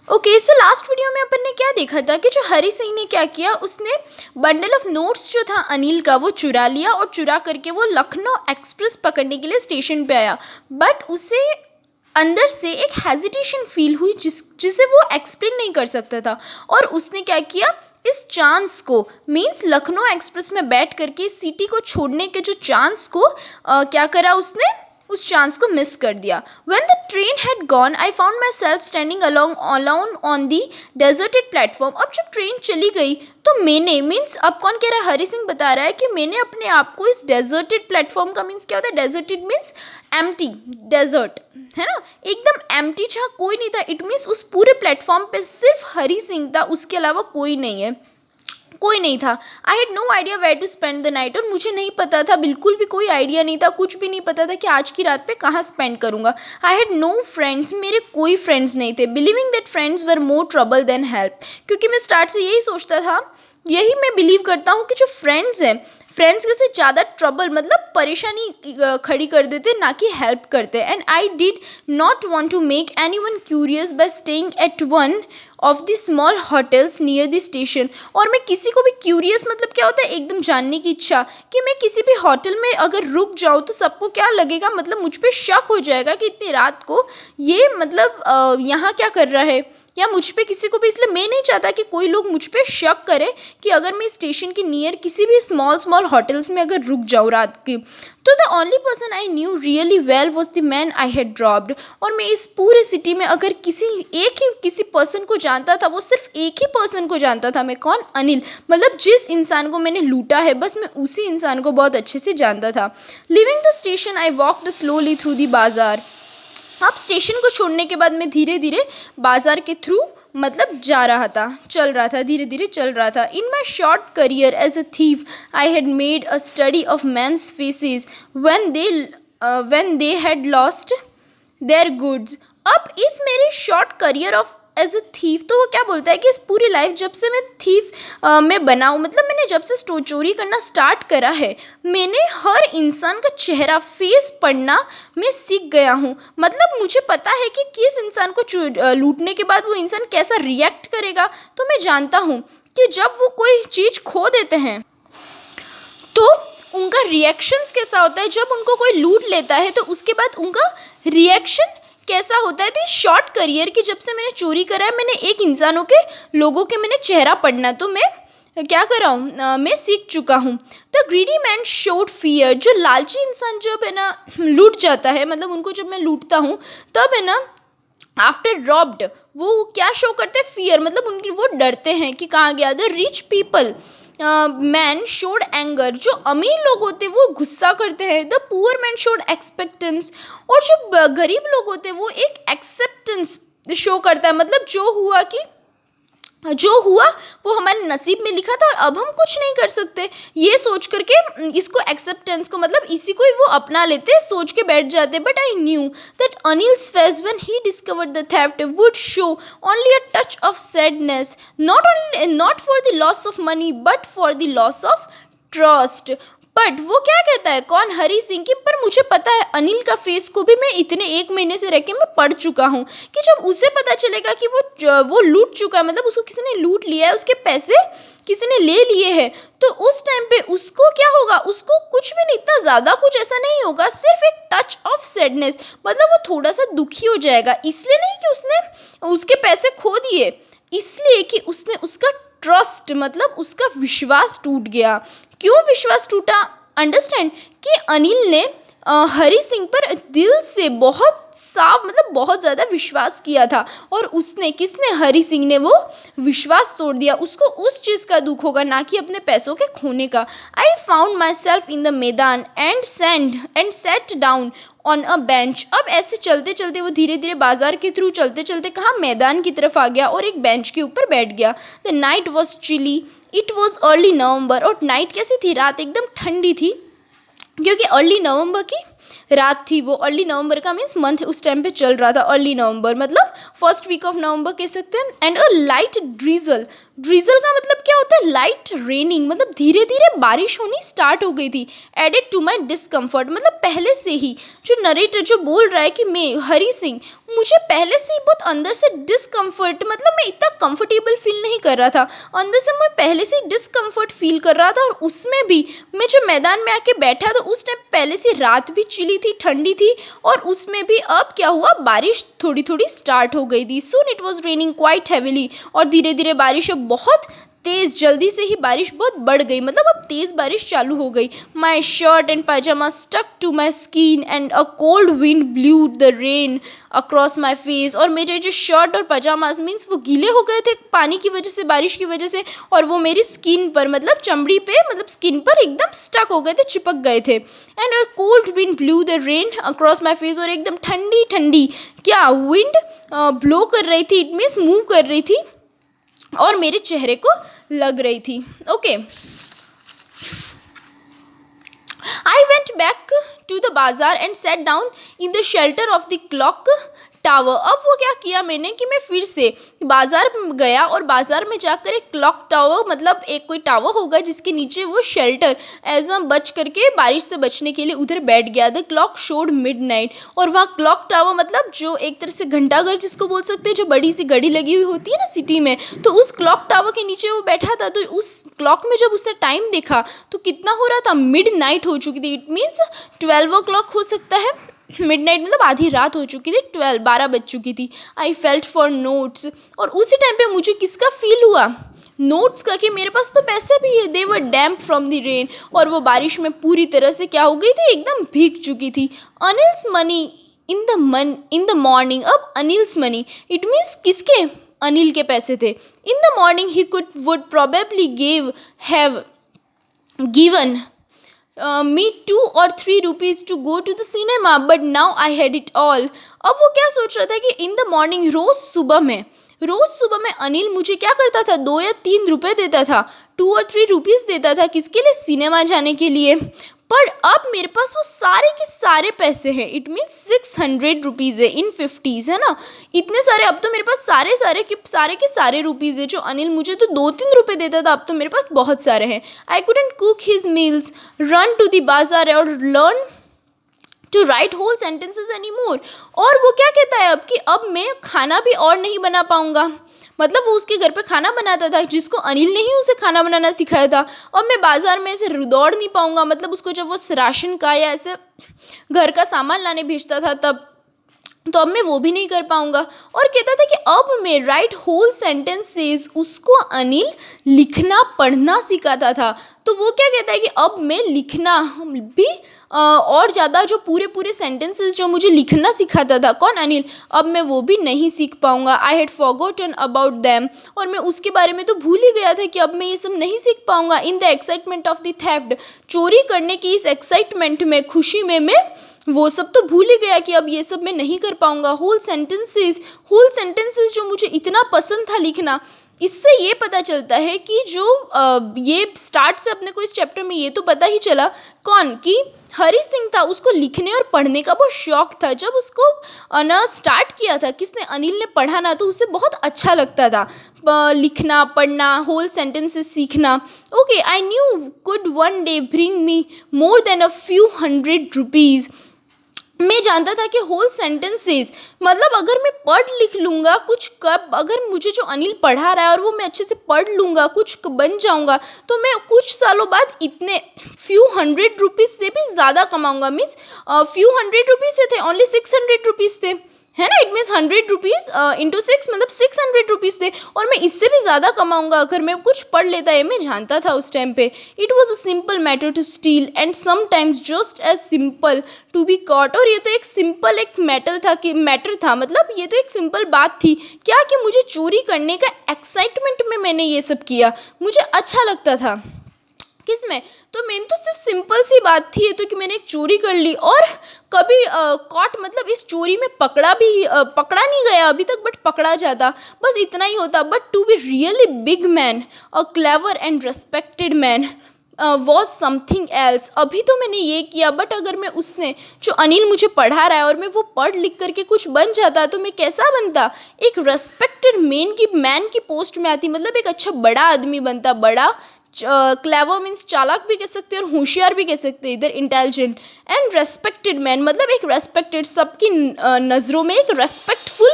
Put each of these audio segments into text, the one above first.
Okay, so last video में अपन ने क्या देखा था कि जो हरी सिंह ने क्या किया, उसने बंडल ऑफ नोट्स जो था अनिल का वो चुरा लिया और चुरा करके वो लखनऊ एक्सप्रेस पकड़ने के लिए स्टेशन पे आया। बट उसे अंदर से एक हेजिटेशन फील हुई जिसे वो एक्सप्लेन नहीं कर सकता था। और उसने क्या किया, इस चांस को मीन्स लखनऊ एक्सप्रेस में बैठ करके सिटी को छोड़ने के जो चांस को क्या करा, उसने उस चांस को मिस कर दिया। When the train had gone, I found myself standing alone on the deserted platform. अब जब ट्रेन चली गई तो मैंने मीन्स अब कौन कह रहा है, हरी सिंह बता रहा है कि मैंने अपने आप को इस डेजर्टेड प्लेटफॉर्म का मीन्स क्या होता है, डेजर्टेड मीन्स एम्प्टी, डेजर्ट है ना, एकदम एम्प्टी जहाँ कोई नहीं था। इट मीन्स उस पूरे प्लेटफॉर्म पे सिर्फ हरी सिंह था, उसके अलावा कोई नहीं है, कोई नहीं था। I had no idea where to spend the night, और मुझे नहीं पता था, बिल्कुल भी कोई आइडिया नहीं था, कुछ भी नहीं पता था कि आज की रात पे कहाँ स्पेंड करूँगा। आई हैड नो फ्रेंड्स, मेरे कोई फ्रेंड्स नहीं थे। Believing that friends were more trouble than help, क्योंकि मैं स्टार्ट से यही सोचता था, यही मैं बिलीव करता हूँ कि जो फ्रेंड्स हैं, फ्रेंड्स से ज़्यादा ट्रबल मतलब परेशानी खड़ी कर देते ना कि हेल्प करते। And I did not want to make any one curious by staying at one of the small hotels near the station. और मैं किसी को भी क्यूरियस मतलब क्या होता है, एकदम जानने की इच्छा, कि मैं किसी भी होटल में अगर रुक जाऊँ तो सबको क्या लगेगा, मतलब मुझ पर शक हो जाएगा कि इतनी रात को ये मतलब यहाँ क्या कर रहा है, या मुझ पे किसी को भी, इसलिए मैं नहीं चाहता कि कोई लोग मुझ पे शक करें कि अगर मैं स्टेशन के नियर किसी भी स्मॉल होटल्स में अगर रुक जाऊँ रात की। तो the only person I knew really well was the man I had dropped. और मैं इस पूरे सिटी में अगर किसी पर्सन को जानता था, वो सिर्फ एक ही पर्सन को जानता था। मैं कौन? अनिल, मतलब जिस इंसान को मैंने लूटा है, बस मैं उसी इंसान को बहुत अच्छे से जानता था। Living the station I walked slowly through the बाजार। अब स्टेशन को छोड़ने के बाद मैं धीरे धीरे बाजार के थ्रू मतलब जा रहा था, चल रहा था, धीरे धीरे चल रहा था। In my short career as a thief I had made a study of man's faces when they had lost their goods। अब इस मेरे short career of as a thief, तो वो क्या बोलता है कि इस पूरी लाइफ जब से मैं थीफ में बना हूँ, मतलब मैंने जब से चोरी करना स्टार्ट करा है, मैंने हर इंसान का चेहरा फेस पढ़ना मैं सीख गया हूँ। मतलब मुझे पता है कि किस इंसान को लूटने के बाद वो इंसान कैसा रिएक्ट करेगा। तो मैं जानता हूँ कि जब वो कोई चीज़ खो देते हैं तो उनका रिएक्शंस कैसा होता है, जब उनको कोई लूट लेता है तो उसके बाद उनका रिएक्शन कैसा होता है। तो शॉर्ट करियर की जब से मैंने चोरी करा है, मैंने एक इंसानों के लोगों के मैंने चेहरा पढ़ना, तो मैं क्या कर रहा हूँ, मैं सीख चुका हूँ। The greedy man showed fear, जो लालची इंसान जब है ना लूट जाता है, मतलब उनको जब मैं लूटता हूँ तब है ना आफ्टर रॉब्ड वो क्या शो करते हैं, फियर, मतलब उनकी वो डरते हैं कि कहाँ गया। The rich people man showed anger, जो अमीर लोग होते हैं वो गुस्सा करते हैं। द पुअर मैन शोड एक्सपेक्टेंस, और जो गरीब लोग होते हैं वो एक एक्सेप्टेंस शो करता है, मतलब जो हुआ वो हमारे नसीब में लिखा था और अब हम कुछ नहीं कर सकते, ये सोच करके इसको एक्सेप्टेंस को मतलब इसी को ही वो अपना लेते, सोच के बैठ जाते। But I knew that Anil's face when he discovered the theft would show only a touch of sadness, not for the loss of money but for the loss of trust. But वो क्या कहता है, कौन? हरी सिंह की। पर मुझे पता है अनिल का फेस को भी मैं इतने 1 महीने से रह के मैं पढ़ चुका हूँ कि जब उसे पता चलेगा कि वो लूट चुका है, मतलब उसको किसी ने लूट लिया है, उसके पैसे किसी ने ले लिए हैं, तो उस टाइम पे उसको क्या होगा, उसको कुछ भी नहीं, इतना ज़्यादा कुछ ऐसा नहीं होगा, सिर्फ एक टच ऑफ सैडनेस, मतलब वो थोड़ा सा दुखी हो जाएगा। इसलिए नहीं कि उसने उसके पैसे खो दिए, इसलिए कि उसने उसका ट्रस्ट मतलब उसका विश्वास टूट गया। क्यों विश्वास टूटा? अंडरस्टैंड कि अनिल ने हरी सिंह पर दिल से बहुत साफ मतलब बहुत ज़्यादा विश्वास किया था, और किसने? हरी सिंह ने वो विश्वास तोड़ दिया। उसको उस चीज़ का दुख होगा, ना कि अपने पैसों के खोने का। I found myself in the maidan and sat down on a bench. अब ऐसे चलते चलते वो धीरे धीरे बाजार के थ्रू चलते चलते कहाँ, मैदान की तरफ आ गया और एक बेंच के ऊपर बैठ गया। The night was chilly, it was early November. और नाइट कैसी थी? रात एकदम ठंडी थी, क्योंकि अर्ली नवंबर की रात थी। वो अर्ली नवंबर का मीन्स मंथ उस टाइम पे चल रहा था, अर्ली नवंबर मतलब फर्स्ट वीक ऑफ नवंबर कह सकते हैं। एंड अ लाइट ड्रीजल ड्रिजल का मतलब क्या होता है? लाइट रेनिंग, मतलब धीरे धीरे बारिश होनी स्टार्ट हो गई थी। एडेड टू माई डिस्कम्फर्ट, मतलब पहले से ही जो नरेटर जो बोल रहा है कि मैं हरी सिंह, मुझे पहले से ही बहुत अंदर से डिस्कम्फर्ट, मतलब मैं इतना कंफर्टेबल फील नहीं कर रहा था, अंदर से मैं पहले से ही डिस्कम्फर्ट फील कर रहा था। और उसमें भी मैं जो मैदान में आके बैठा तो उस टाइम पहले से रात भी चिली थी, ठंडी थी, और उसमें भी अब क्या हुआ, बारिश थोड़ी थोड़ी स्टार्ट हो गई थी। Soon it was raining quite heavily, और धीरे धीरे बारिश अब बहुत तेज़, जल्दी से ही बारिश बहुत बढ़ गई, मतलब अब तेज़ बारिश चालू हो गई। My shirt and pyjama stuck to my skin and a cold wind blew the rain across my face, और मेरे जो शर्ट और पजामाज मीन्स वो गीले हो गए थे पानी की वजह से, बारिश की वजह से, और वो मेरी स्किन पर, मतलब चमड़ी पे, मतलब स्किन पर एकदम स्टक हो गए थे, चिपक गए थे। And a cold wind blew the rain across my face, और एकदम ठंडी ठंडी क्या विंड ब्लो कर रही थी, इट मीन्स मूव कर रही थी, और मेरे चेहरे को लग रही थी। Okay, I went back to the bazaar and sat down in the shelter of the clock tower. अब वो क्या किया मैंने कि मैं फिर से बाज़ार गया, और बाज़ार में जाकर एक क्लॉक टावर, मतलब एक कोई टावर होगा जिसके नीचे वो शेल्टर एज अ बच करके, बारिश से बचने के लिए उधर बैठ गया। द क्लॉक शोड मिडनाइट, और वहाँ क्लॉक टावर मतलब जो एक तरह से घंटाघर जिसको बोल सकते हैं, जो बड़ी सी घड़ी लगी हुई होती है ना सिटी में, तो उस क्लॉक टावर के नीचे वो बैठा था। तो उस क्लॉक में जब उसने टाइम देखा तो कितना हो रहा था, मिडनाइट हो चुकी थी, इट मीन्स 12 o'clock हो सकता है, मिडनाइट मतलब आधी रात हो चुकी थी, 12 बज चुकी थी। आई फेल्ट फॉर नोट्स, और उसी टाइम पे मुझे किसका फील हुआ, नोट्स का, कि मेरे पास तो पैसे भी है। दे वर डैम्प फ्रॉम द रेन, और वो बारिश में पूरी तरह से क्या हो गई थी, एकदम भीग चुकी थी। Anil's money in the morning, अब अनिल्स मनी इट मीन्स किसके, अनिल के पैसे थे। In the morning he would probably have given me 2 or 3 rupees to go to the cinema, but now I had it all। अब वो क्या सोच रहा था कि इन द मॉर्निंग, रोज सुबह में अनिल मुझे क्या करता था, 2 या 3 रुपए देता था, 2 or 3 rupees देता था, किसके लिए, सिनेमा जाने के लिए। पर अब मेरे पास वो सारे के सारे पैसे हैं, इट मीन्स 600 रुपीज़ है इन 50s, है ना, इतने सारे। अब तो मेरे पास सारे के सारे रुपीज़ है। जो अनिल मुझे तो 2-3 रुपए देता था, अब तो मेरे पास बहुत सारे हैं। I couldn't cook his meals, run to the bazaar और learn to write whole sentences any more. और वो क्या कहता है अब कि अब मैं खाना भी और नहीं बना पाऊँगा, मतलब वो उसके घर पे खाना बनाता था जिसको अनिल ने ही उसे खाना बनाना सिखाया था। और मैं बाज़ार में ऐसे दौड़ नहीं पाऊँगा, मतलब उसको जब वो राशन का या ऐसे घर का सामान लाने भेजता था तब, तो अब मैं वो भी नहीं कर पाऊँगा। और कहता था कि अब मैं राइट होल सेंटेंसेस, उसको अनिल लिखना पढ़ना सिखाता था। तो वो क्या कहता है कि अब मैं लिखना भी और ज़्यादा, जो पूरे पूरे सेंटेंसेस जो मुझे लिखना सिखाता था, कौन, अनिल, अब मैं वो भी नहीं सीख पाऊँगा। I had forgotten about them, और मैं उसके बारे में तो भूल ही गया था कि अब मैं ये सब नहीं सीख पाऊँगा। In the excitement of the theft, चोरी करने की इस एक्साइटमेंट में, खुशी में मैं वो सब तो भूल ही गया कि अब ये सब मैं नहीं कर पाऊँगा। होल सेंटेंसेस जो मुझे इतना पसंद था लिखना। इससे ये पता चलता है कि जो ये स्टार्ट से अपने को इस चैप्टर में ये तो पता ही चला, कौन, कि हरी सिंह था, उसको लिखने और पढ़ने का बहुत शौक था। जब उसको ना स्टार्ट किया था, किसने, अनिल ने पढ़ा ना, तो उसे बहुत अच्छा लगता था लिखना, पढ़ना, होल सेंटेंसेस सीखना। Okay, I knew could one day bring me more than a few 100 rupees. मैं जानता था कि होल सेंटेंसेस मतलब अगर मैं पढ़ लिख लूँगा कुछ, कब अगर मुझे जो अनिल पढ़ा रहा है और वो मैं अच्छे से पढ़ लूँगा, कुछ बन जाऊँगा, तो मैं कुछ सालों बाद इतने फ्यू 100 रुपीज़ से भी ज़्यादा कमाऊँगा। मीन्स फ्यू 100 रुपीज़ से थे, ओनली 600 रुपीज़ थे, है ना, इट मीन्स 100 रुपीज़ इंटू 6 मतलब 600 रुपीज़ थे, और मैं इससे भी ज़्यादा कमाऊँगा अगर मैं कुछ पढ़ लेता है। मैं जानता था उस टाइम पे। It was a simple matter to steal and sometimes just as simple to be caught. और ये तो एक सिंपल एक मैटर था, मतलब ये तो एक सिंपल बात थी क्या, कि मुझे चोरी करने का एक्साइटमेंट में मैंने ये सब किया, मुझे अच्छा लगता था। किसमें, तो मेन तो सिर्फ सिंपल सी बात थी ये तो, कि मैंने एक चोरी कर ली, और कभी कॉट मतलब इस चोरी में पकड़ा नहीं गया अभी तक, बट पकड़ा जाता, बस इतना ही होता। But to be really big man, a clever and respected man, was something else. अभी तो मैंने ये किया, बट अगर मैं उसने जो अनिल मुझे पढ़ा रहा है और मैं वो पढ़ लिख करके कुछ बन जाता तो मैं कैसा बनता, एक रेस्पेक्टेड मैन की पोस्ट में आती, मतलब एक अच्छा बड़ा आदमी बनता। बड़ा क्लेवर मीन्स चालाक भी कह सकते हैं और होशियार भी कह सकते हैं, इधर इंटेलिजेंट। एंड रेस्पेक्टेड मैन मतलब एक रेस्पेक्टेड, सबकी नज़रों में एक रेस्पेक्टफुल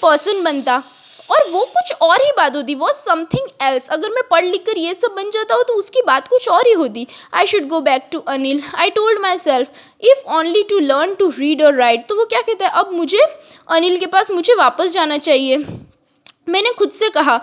पर्सन बनता। और वो कुछ और ही बात होती, वो समथिंग एल्स। अगर मैं पढ़ लिख कर ये सब बन जाता हो तो उसकी बात कुछ और ही होती। I should go back to Anil, I told myself, if only to learn to read और राइट। तो वो क्या कहता है, अब मुझे अनिल के पास मुझे वापस जाना चाहिए। मैंने खुद से कहा,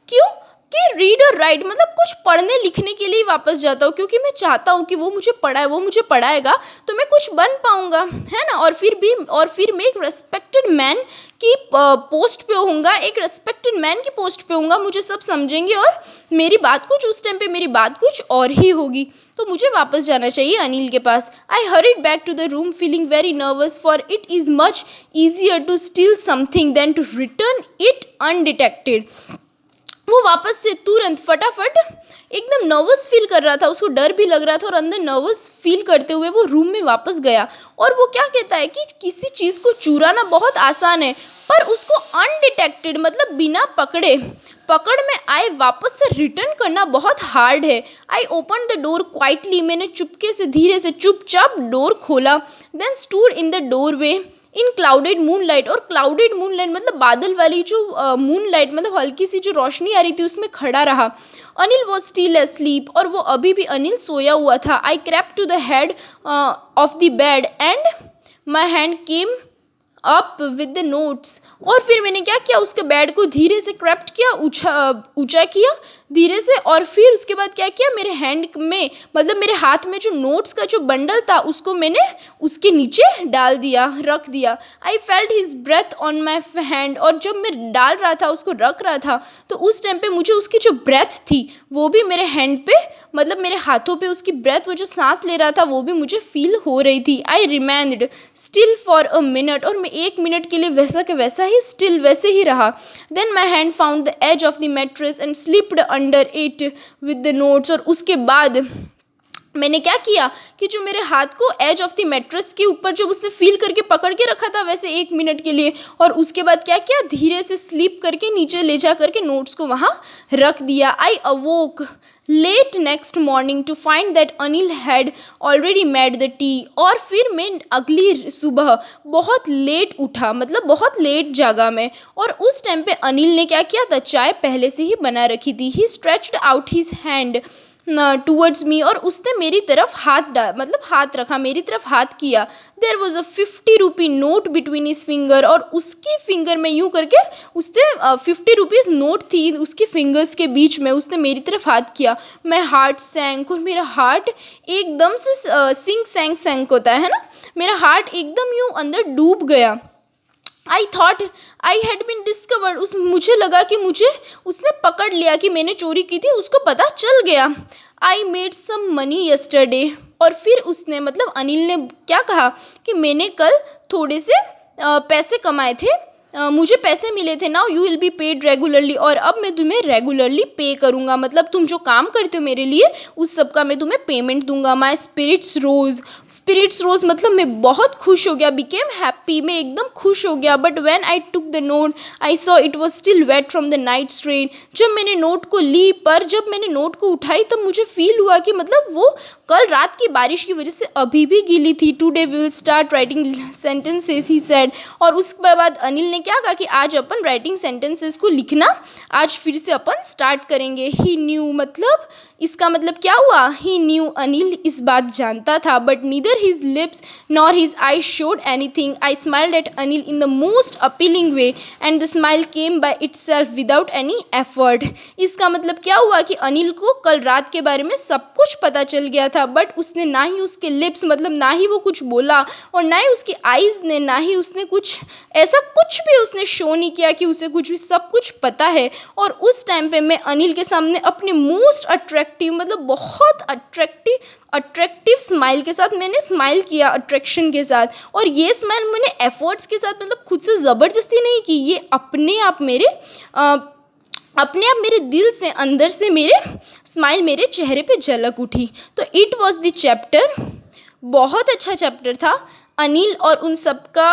क्यों कि रीड और राइट मतलब कुछ पढ़ने लिखने के लिए वापस जाता हूँ, क्योंकि मैं चाहता हूँ कि वो मुझे पढ़ाए, वो मुझे पढ़ाएगा तो मैं कुछ बन पाऊँगा, है ना। और फिर मैं एक रेस्पेक्टेड मैन की पोस्ट पे होऊंगा, एक रेस्पेक्टेड मैन की पोस्ट पे होऊंगा, मुझे सब समझेंगे और मेरी बात कुछ उस टाइम पे मेरी बात कुछ और ही होगी। तो मुझे वापस जाना चाहिए अनिल के पास। I hurried back to the room feeling very nervous, for it is much easier to steal something than to return it undetected. वो वापस से तुरंत फटाफट एकदम नर्वस फील कर रहा था, उसको डर भी लग रहा था और अंदर नर्वस फील करते हुए वो रूम में वापस गया। और वो क्या कहता है कि किसी चीज़ को चुराना बहुत आसान है, पर उसको अनडिटेक्टेड मतलब बिना पकड़ में आए वापस से रिटर्न करना बहुत हार्ड है। I open the door quietly, मैंने चुपके से धीरे से चुपचाप डोर खोला। Then stood in the doorway in clouded moonlight, और क्लाउडेड मूनलाइट मतलब बादल वाली जो मूनलाइट मतलब हल्की सी जो रोशनी आ रही थी उसमें खड़ा रहा। अनिल वॉज स्टिल एस्लीप, और वो अभी भी अनिल सोया हुआ था। I crept to the head of the bed and my hand came up with the notes. और फिर मैंने क्या किया, उसके बेड को धीरे से क्रैप्ट किया, ऊंचा किया धीरे से, और फिर उसके बाद क्या किया, मेरे हैंड में मतलब मेरे हाथ में जो नोट्स का जो बंडल था उसको मैंने उसके नीचे डाल दिया, रख दिया। I felt his breath on my hand, और जब मैं डाल रहा था उसको रख रहा था तो उस टाइम पे मुझे उसकी जो ब्रेथ थी वो भी मेरे हैंड पे मतलब मेरे हाथों पे उसकी ब्रेथ, वो जो सांस ले रहा था वो भी मुझे फील हो रही थी। I remained still for a minute, और मैं 1 मिनट के लिए वैसा के वैसा ही स्टिल वैसे ही रहा। Then my hand found the edge of the mattress and slipped under it with the notes. और उसके बाद मैंने क्या किया कि जो मेरे हाथ को एज ऑफ द मैट्रेस के ऊपर जब उसने फील करके पकड़ के रखा था वैसे 1 मिनट के लिए, और उसके बाद क्या किया, धीरे से स्लीप करके नीचे ले जा करके नोट्स को वहाँ रख दिया। I awoke late next morning to find that Anil had already made the tea. और फिर मैं अगली सुबह बहुत लेट उठा, मतलब बहुत लेट जागा मैं, और उस टाइम पे अनिल ने क्या किया था, चाय पहले से ही बना रखी थी। He stretched out his hand towards me, और उसने मेरी तरफ हाथ रखा, मेरी तरफ हाथ किया। There was a 50 rupee note between his finger, और उसकी फिंगर में यूँ करके उसने 50 रुपीज़ नोट थी उसकी फिंगर्स के बीच में, उसने मेरी तरफ हाथ किया। मैं हार्ट सैंक, और मेरा हार्ट एकदम से सैंक होता है ना, मेरा हार्ट एकदम यूँ अंदर डूब गया। I thought I had been discovered, मुझे लगा कि मुझे उसने पकड़ लिया कि मैंने चोरी की थी, उसको पता चल गया। I made some money yesterday, और फिर उसने मतलब अनिल ने क्या कहा कि मैंने कल थोड़े से पैसे कमाए थे, मुझे पैसे मिले थे। Now you will be paid regularly, और अब मैं तुम्हें रेगुलरली पे करूँगा, मतलब तुम जो काम करते हो मेरे लिए उस सब का मैं तुम्हें पेमेंट दूंगा। माई स्पिरिट्स रोज मतलब मैं बहुत खुश हो गया, बिकेम हैप्पी, मैं एकदम खुश हो गया। But when I took the note I saw it was still wet from the night's rain. जब मैंने नोट को ली, पर जब मैंने नोट को उठाई तब मुझे फील हुआ कि मतलब वो कल रात की बारिश की वजह से अभी भी गीली थी। Today we will start writing sentences he said, और उसके बाद अनिल ने क्या कहा कि आज अपन राइटिंग सेंटेंसेस को लिखना आज फिर से अपन स्टार्ट करेंगे। ही न्यू मतलब इसका मतलब क्या हुआ, ही न्यू अनिल इस बात जानता था, but neither his lips nor his I showed anything. I smiled at Anil in the most appealing way and the smile came by itself without any effort. इसका मतलब क्या हुआ कि अनिल को कल रात के बारे में सब कुछ पता चल गया था, बट उसने ना ही उसके लिप्स मतलब ना ही वो कुछ बोला, और ना ही उसकी आईज ने, ना ही उसने कुछ ऐसा कुछ भी उसने शो नहीं किया कि उसे कुछ भी, सब कुछ पता है। और उस टाइम पे मैं अनिल के सामने अपने मोस्ट अट्रैक्टिव मतलब बहुत अट्रैक्टिव स्माइल के साथ मैंने स्माइल किया, अट्रैक्शन के साथ। और ये स्माइल मैंने एफर्ट्स के साथ मतलब खुद से ज़बरदस्ती नहीं की, ये अपने आप मेरे अपने आप मेरे दिल से अंदर से मेरे स्माइल मेरे चेहरे पे झलक उठी। तो इट वॉज द चैप्टर, बहुत अच्छा चैप्टर था। अनिल और उन सब का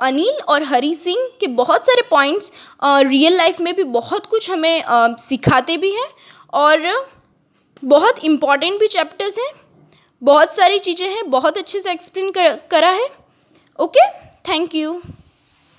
अनिल और हरी सिंह के बहुत सारे पॉइंट्स रियल लाइफ में भी बहुत कुछ हमें सिखाते भी हैं और बहुत इम्पॉर्टेंट भी चैप्टर्स हैं। बहुत सारी चीज़ें हैं, बहुत अच्छे से एक्सप्लेन करा है। Okay, thank you.